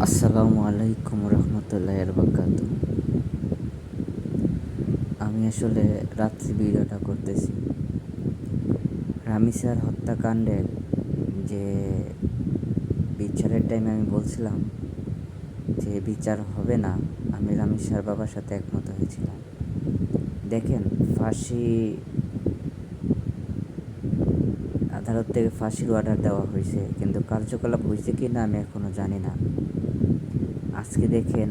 আসসালামু আলাইকুম রহমতুল্লাহ বরকাত। আমি আসলে রাত্রি ভিডিওটা করতেছি রামিসার হত্যাকাণ্ডের যে বিচারের টাইমে আমি বলছিলাম যে বিচার হবে না। আমি রামিসার বাবার সাথে একমত হয়েছিলাম। দেখেন, ফাঁসি আদালত থেকে ফাঁসির অর্ডার দেওয়া হয়েছে, কিন্তু কার্যকলাপ হয়েছে কি না আমি এখনও জানি না। আজকে দেখেন,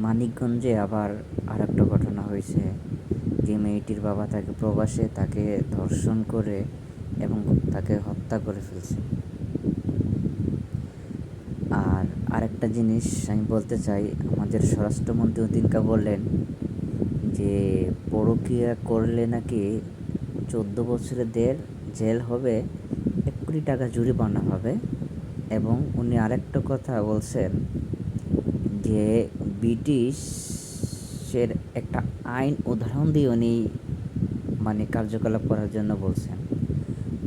মানিকগঞ্জে আবার আর একটা ঘটনা হয়েছে। যে মেয়েটির বাবা তাকে প্রবাসে তাকে ধর্ষণ করে এবং তাকে হত্যা করে ফেলছে। আর আরেকটা জিনিস আমি বলতে চাই, আমাদের স্বরাষ্ট্রমন্ত্রী ওদিনকা বললেন যে পরকীয়া করলে নাকি 14 বছরের জেল হবে, 1 কোটি টাকা জরিমানা হবে। এবং উনি আরেকটা কথা বলছেন যে ব্রিটিশের একটা আইন উদাহরণ দিয়ে উনি কার্যকলাপ করার জন্য বলছেন।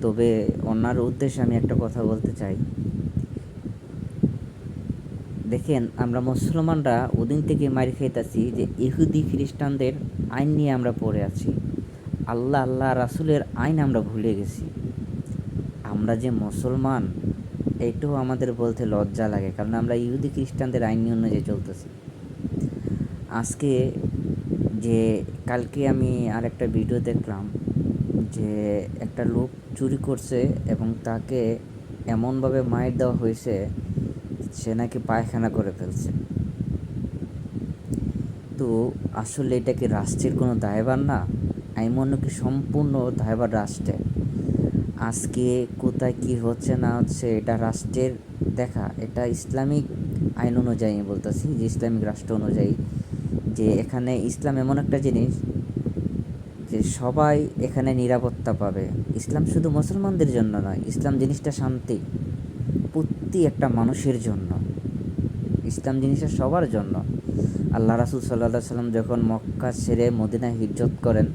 তবে ওনার উদ্দেশ্যে আমি একটা কথা বলতে চাই। দেখেন, আমরা মুসলমানরা ওদিন থেকে মার খাইতেছি যে ইহুদি খ্রিস্টানদের আইন নিয়ে আমরা পড়ে আছি। আল্লাহ রাসূলের আইন আমরা ভুলে গেছি। আমরা যে মুসলমান, এটাও আমাদের বলতে লজ্জা লাগে, কারণ আমরা ইহুদি খ্রিস্টানদের আইন অনুযায়ী চলতেছি। আজকে যে কালকে আমি আরেকটা ভিডিও দেখলাম যে একটা লোক চুরি করছে এবং তাকে এমনভাবে মাইর দেওয়া হয়েছে সে নাকি পায়খানা করে ফেলছে। তো আসলে এটা কি রাষ্ট্রের কোনো দায়ভার না? আমি মনে করি সম্পূর্ণ দায়ভার রাষ্ট্রের। আজকে কোথায় কি হচ্ছে না হচ্ছে এটা রাষ্ট্রের দেখা। এটা ইসলামিক আইন অনুযায়ী আমি বলতেছি, যে ইসলামিক রাষ্ট্র অনুযায়ী, যে এখানে ইসলাম এমন একটা জিনিস যে সবাই এখানে নিরাপত্তা পাবে। ইসলাম শুধু মুসলমানদের জন্য নয়, ইসলাম জিনিসটা শান্তি, প্রতি একটা মানুষের জন্য। ইসলাম জিনিসটা সবার জন্য। আল্লাহ রাসূল সাল্লাল্লাহু আলাইহি সাল্লাম যখন মক্কা ছেড়ে মদিনায় হিজরত করেন,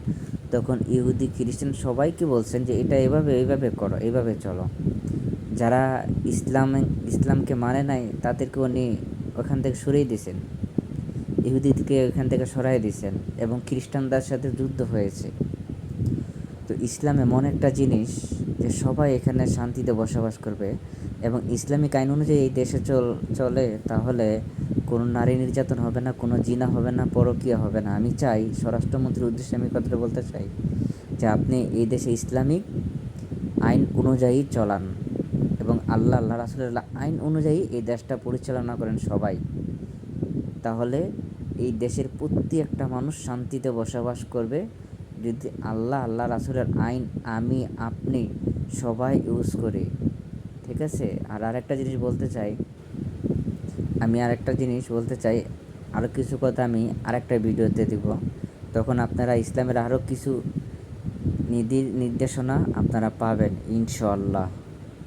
তখন ইহুদি খ্রিস্টান সবাইকে বলছেন যে এটা এইভাবে করো, এইভাবে চলো। যারা ইসলামকে মানে নাই তাদেরকে উনি ওখান থেকে সরিয়ে দিয়েছেন, ইহুদিকে ওখান থেকে সরাই দিয়েছেন, এবং খ্রিস্টানদের সাথে যুদ্ধ হয়েছে। তো ইসলাম এমন একটা জিনিস যে সবাই এখানে শান্তিতে বসবাস করবে, এবং ইসলামিক আইন অনুযায়ী এই দেশে চলে, তাহলে কোনো নারী নির্যাতন হবে না, কোনো জিনা হবে না, পরকীয়া হবে না। আমি চাই, স্বরাষ্ট্রমন্ত্রীর উদ্দেশ্যে আমি কথাটা বলতে চাই যে আপনি এই দেশে ইসলামিক আইন অনুযায়ী চলান এবং আল্লাহ রাসূলের আইন অনুযায়ী এই দেশটা পরিচালনা করেন সবাই। তাহলে এই দেশের প্রতি একটা মানুষ শান্তিতে বসবাস করবে। যদি আল্লাহ রাসূলের আইন আমি আপনি সবাই ইউজ করি, ঠিক আছে? আর আরেকটা জিনিস বলতে চাই, আরও কিছু কথা আমি আরেকটা ভিডিওতে দিব। তখন আপনারা ইসলামের আরও কিছু নির্দেশনা আপনারা পাবেন ইনশাআল্লাহ।